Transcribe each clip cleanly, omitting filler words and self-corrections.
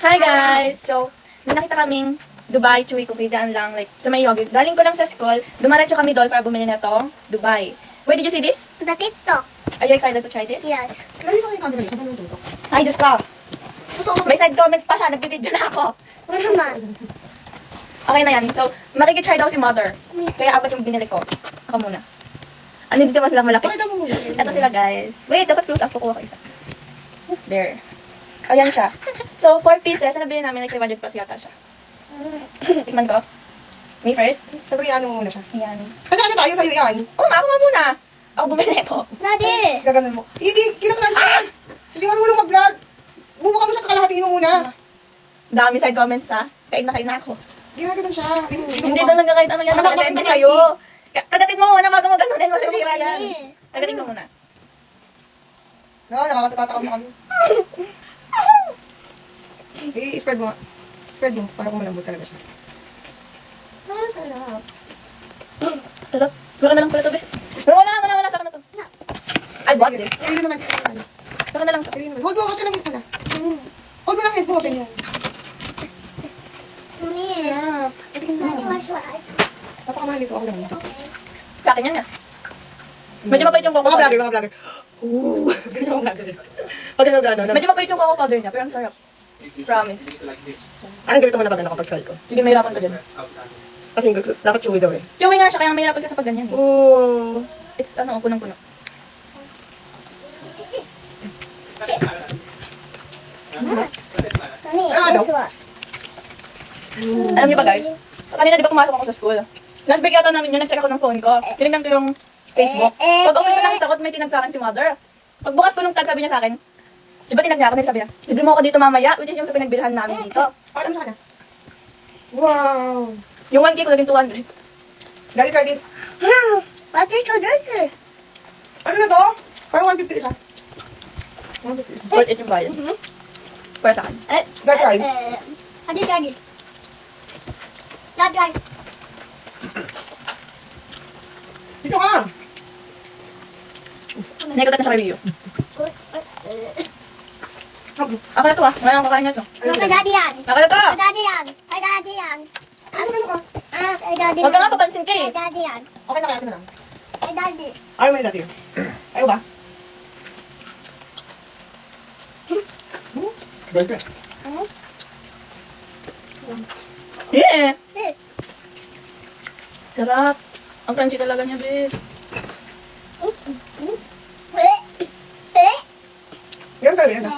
Hi guys! So, may nakita kaming Dubai chewy cookie dyan lang, like, sa may yogurt. Galing ko lang sa school, dumaretso kami doon para bumili na tong Dubai. Wait, did you see this? The TikTok. Are you excited to try this? Yes. Lagi pa kayo camera dito. Ano ito? Ay, Diyos ko! Totoo. May side comments pa siya, nagbibideo na ako. Ano naman? Okay na yan. So, makikitry daw si mother. Kaya apat yung binili ko. Ako muna. Ano dito mas lang malaki? Pakita mo muna. Ito sila guys. Wait, dapat close up. Kukuha ko isa. There. Ayan siya. So, 4 pieces. Ano bilhin namin? Like 500 plus yata siya. Tikman ko. Me first. Siyempre, ano mo muna siya. Ayan. Kanya tayo sa'yo yan. Oo nga, ako nga muna. Ako bumili ko. Daddy! Gaganon mo. Kinakalan siya. Hindi marunong mag-vlog. Bubuka mo siya, kakalahatiin mo muna. Dami side comments ha. Kain na ako. Ginaganon siya. Hindi daw nagkakait ano yan. Ano, Nakakait bakit sa'yo. Kagatin mo muna bago mo ganunin. Masira yan. Kagatin ko muna. No, nakakatatakam na kami. I-spread mo nga. Spread mo, para kung malambot talaga siya. Ah, sarap. Sarap. Baka na lang pala to, be. Wala. Saka na to. I bought this. Sige naman. Baka na lang to. Sige naman. Hold mo kasi lang pala. Hold mo lang guys, mo ganyan. Sarap. Daddy, wash your eyes. Napakamahal ito. Ako lang. Sa akin yan nga. Medyo mapait yung coco Mga powder. vlogger. Ooh. Ganyan mga vlogger. Pag gano'n. Medyo mapait yung coco powder niya, pero ang sarap. Promise. Anong ganito mo na baganda kapag try ko? Sige, mahirapan ka dyan. Kasi dapat chewy daw eh. Chewy nga siya, kaya mahirapan ka sa pag ganyan. Eh. Ooh. It's punong-puno. Mommy, Ano? guess what? Alam niyo ba guys? Kanina di ba pumasok ako sa school? Lunch break yata namin yun, nag-check ako ng phone ko. Tinignan ko yung Facebook. Pag uwi ko ng takot, may tinag sa akin si mother. Pagbukas ko nung tag, sabi niya sa akin, di ba tinag niya ako, sabi niya, libre mo ako dito mamaya, which is yung sa pinagbilhan namin dito. Pakita mo sa kanya. Wow. Yung 1K ko naging 200. Daddy, try this. What is so dirty? Ano na to? Parang 150 isa. 150. Worth it yung bayad. Para sa akin. Dad, try. Daddy. Dad. Dito ka. Naikutat na siya kay Rio. Ako na to ah. Ngayon kakain na to. Kay Daddy yan. Ako na to! Kay Daddy yan. Ano ka? Kay Daddy. Huwag ka nga papansin ka eh. Kay Daddy yan. Okay na kaya, ito na lang. Kay Daddy. Ayaw mo yung dati. Ayaw ba? Yeah! Eh. Sarap. Ang crunchy talaga niya, babe. Ganun talaga yan.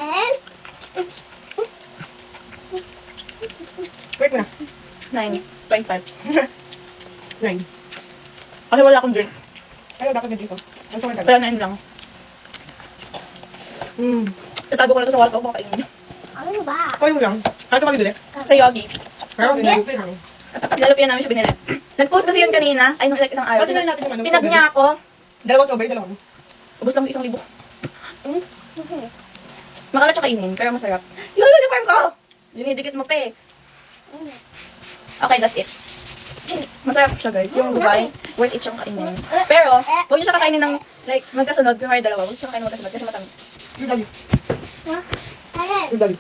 Wait mo na. 9.5. 9. Kasi wala akong drink. Ayaw dapat na dito. Gusto mo Kaya 9 lang. Tatago ko na to sa kwarto ko, kainin niyo. Ano ba? Kaya mo lang. Kaya ito kami bili. Sa Yogi. Pero Okay. Pinalupian namin siya binili. Nag-post kasi yun kanina. Ay, nung like isang araw. Pati na natin yung ano. Tinag niya ako. Dalawang strawberry, dalawang. Ubus lang 1,000. Makalat siya kainin, pero masarap. Yung uniform ko! Dinidikit mo pa eh. Okay, that's it. Masarap siya guys. Yung Dubai, worth it siyang kainin. Pero, huwag niyo siya kakainin ng, like, magkasunod. Prefer dalawa. Huwag niyo siya kakainin magkasunod kasi matamis. Yung dali. What? Yung dali.